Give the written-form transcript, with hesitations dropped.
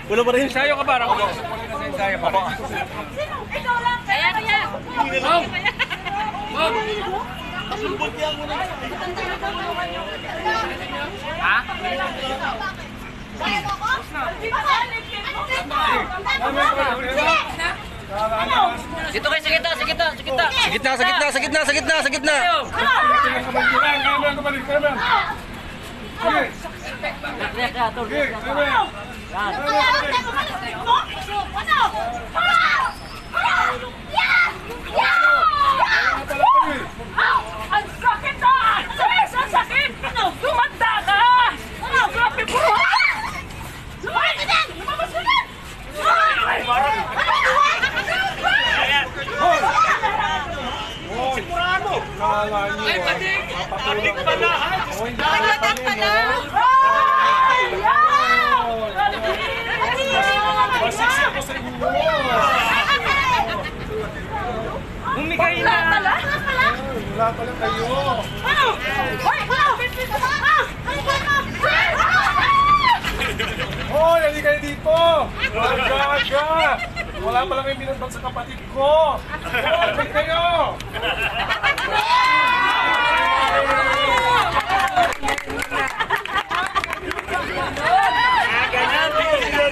Wala pa rin. Ensayo ka ba? Ensayo pa. Ikaw lang. Kaya. Ha? Dito kayo sa gitna, sa gitna, sa gitna. Sa gitna, sa gitna, sa gitna, sa gitna, sa gitna. Ang sakit na! Sis, ang sakit! Tumanda ka! Grabe po! Lumabas ka din! Lumabas ka din! Sigurado. Ay, pating! Pating pala! Pating pala! Humigay na! Wala pala kayo. Hoy, hindi kayo dito! Aga! Wala pala kayo binabag sa kapatid ko! Hoy,